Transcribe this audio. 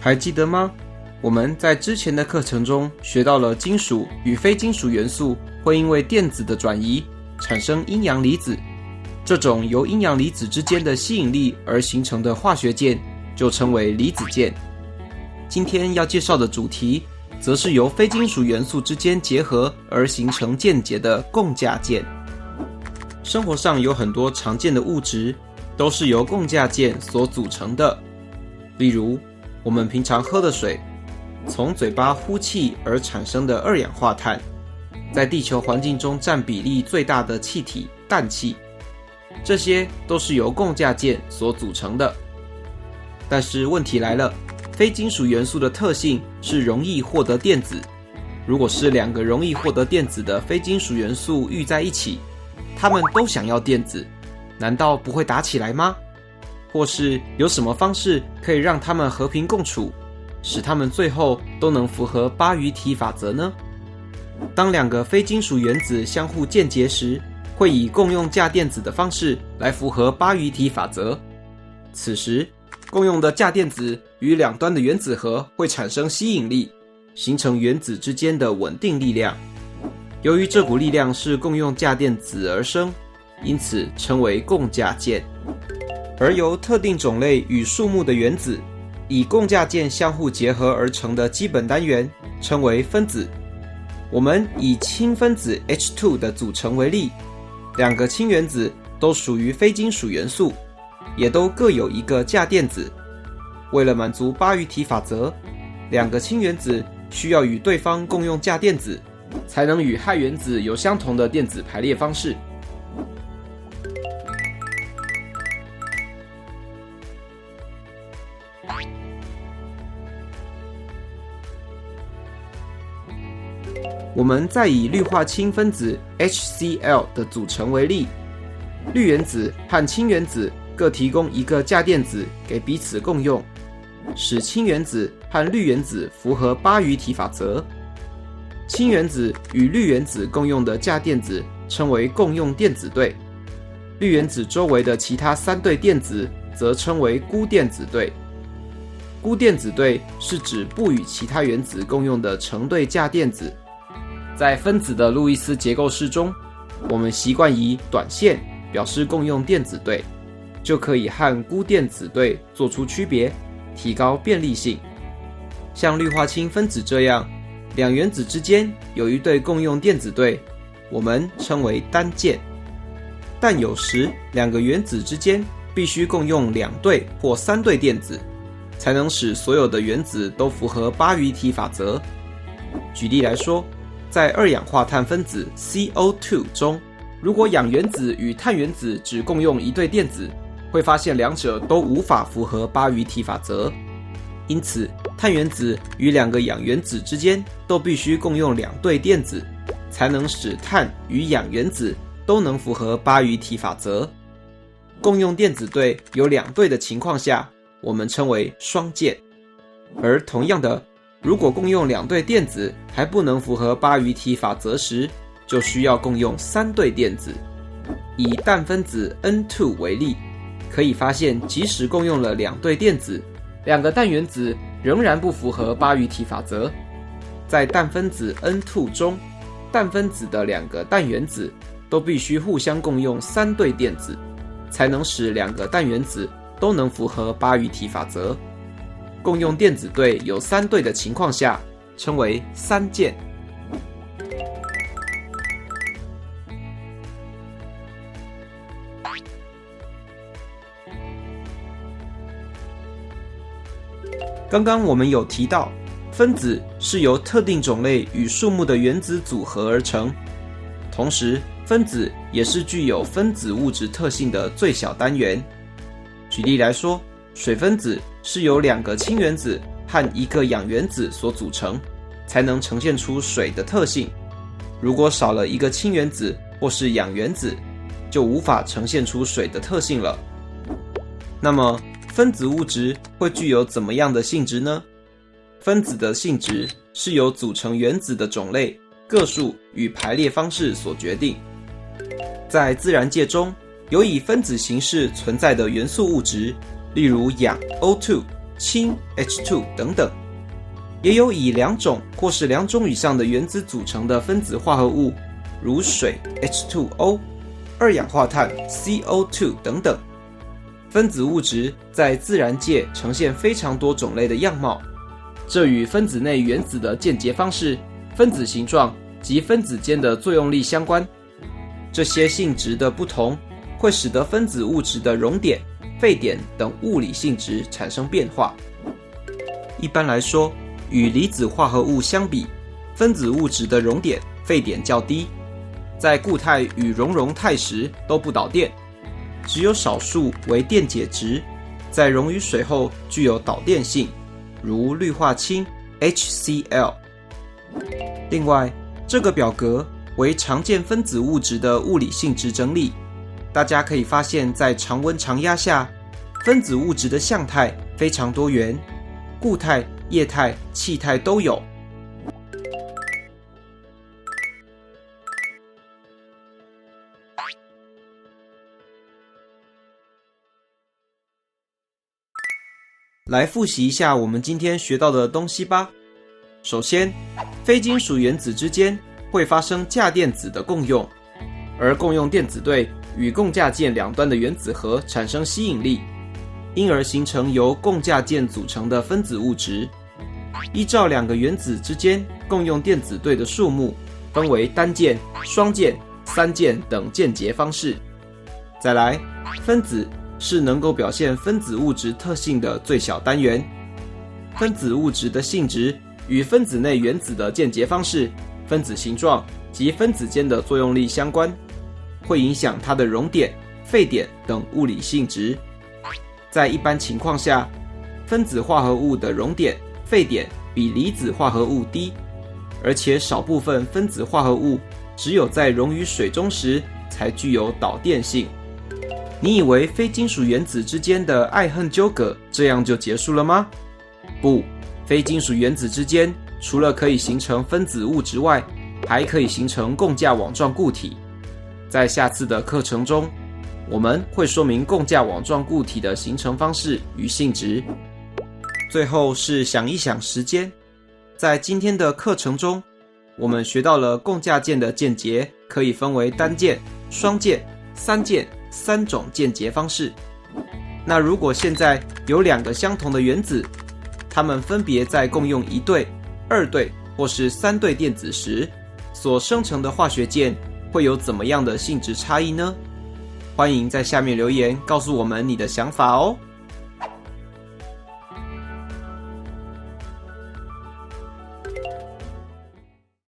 还记得吗？我们在之前的课程中学到了金属与非金属元素会因为电子的转移产生阴阳离子，这种由阴阳离子之间的吸引力而形成的化学键就称为离子键。今天要介绍的主题则是由非金属元素之间结合而形成键结的共价键。生活上有很多常见的物质都是由共价键所组成的，例如我们平常喝的水，从嘴巴呼气而产生的二氧化碳，在地球环境中占比例最大的气体氮气，这些都是由共价键所组成的。但是问题来了，非金属元素的特性是容易获得电子，如果是两个容易获得电子的非金属元素遇在一起，它们都想要电子，难道不会打起来吗？或是有什么方式可以让它们和平共处，使它们最后都能符合巴于提法则呢？当两个非金属原子相互键结时，会以共用价电子的方式来符合巴于提法则。此时，共用的价电子与两端的原子核会产生吸引力，形成原子之间的稳定力量。由于这股力量是共用价电子而生，因此称为共价键。而由特定种类与数目的原子以共价键相互结合而成的基本单元称为分子。我们以氢分子 H2 的组成为例，两个氢原子都属于非金属元素，也都各有一个价电子。为了满足巴于提法则，两个氢原子需要与对方共用价电子，才能与氦原子有相同的电子排列方式。我们再以氯化氢分子 HCl 的组成为例，氯原子和氢原子各提供一个价电子给彼此共用，使氢原子和氯原子符合巴于提法则。氢原子与氯原子共用的价电子称为共用电子对，氯原子周围的其他三对电子则称为孤电子对。孤电子对是指不与其他原子共用的成对价电子。在分子的路易斯结构式中，我们习惯以短线表示共用电子对，就可以和孤电子对做出区别，提高便利性。像氯化氢分子这样，两原子之间有一对共用电子对，我们称为单键。但有时两个原子之间必须共用两对或三对电子，才能使所有的原子都符合巴于提法则。举例来说，在二氧化碳分子 CO2 中，如果氧原子与碳原子只共用一对电子，会发现两者都无法符合巴于提法则。因此，碳原子与两个氧原子之间都必须共用两对电子，才能使碳与氧原子都能符合巴于提法则。共用电子对有两对的情况下，我们称为双键。而同样的，如果共用两对电子还不能符合巴于提法则时，就需要共用三对电子。以氮分子 N2 为例，可以发现即使共用了两对电子，两个氮原子仍然不符合巴于提法则。在氮分子 N2 中，氮分子的两个氮原子都必须互相共用三对电子，才能使两个氮原子都能符合巴于提法则。共用电子对有三对的情况下，称为三键。刚刚我们有提到，分子是由特定种类与数目的原子组合而成，同时分子也是具有分子物质特性的最小单元。举例来说，水分子是由两个氢原子和一个氧原子所组成，才能呈现出水的特性。如果少了一个氢原子或是氧原子，就无法呈现出水的特性了。那么，分子物质会具有怎么样的性质呢？分子的性质是由组成原子的种类、个数与排列方式所决定。在自然界中，有以分子形式存在的元素物质，例如氧 O2 氢 H2 等等。也有以2种或是2种以上的原子组成的分子化合物，如水 H2O、二氧化碳 CO2 等等。分子物质在自然界呈现非常多种类的样貌，这与分子内原子的键结方式、分子形状及分子间的作用力相关。这些性质的不同，会使得分子物质的熔点、沸点等物理性质产生变化。一般来说，与离子化合物相比，分子物质的熔点、沸点较低，在固态与熔态时都不导电，只有少数为电解质，在溶于水后具有导电性，如氯化氢 HCl。另外，这个表格为常见分子物质的物理性质整理，大家可以发现，在常温常压下，分子物质的相态非常多元，固态、液态、气态都有。来复习一下我们今天学到的东西吧。首先，非金属原子之间会发生价电子的共用，而共用电子对与共价键两端的原子核产生吸引力，因而形成由共价键组成的分子物质。依照2个原子之间共用电子对的数目，分为单键、双键、3键等键结方式。再来，分子是能够表现分子物质特性的最小单元。分子物质的性质与分子内原子的键结方式、分子形状及分子间的作用力相关，会影响它的熔点、沸点等物理性质。在一般情况下，分子化合物的熔点、沸点比离子化合物低，而且少部分分子化合物只有在溶于水中时才具有导电性。你以为非金属原子之间的爱恨纠葛这样就结束了吗？不，非金属原子之间除了可以形成分子物质外，还可以形成共价网状固体。在下次的课程中，我们会说明共价网状固体的形成方式与性质。最后是想一想时间。在今天的课程中，我们学到了共价键的键结可以分为单键、双键、3键3种键结方式。那如果现在有2个相同的原子，它们分别在共用1对、2对或是3对电子时，所生成的化学键会有怎么样的性质差异呢？欢迎在下面留言告诉我们你的想法哦。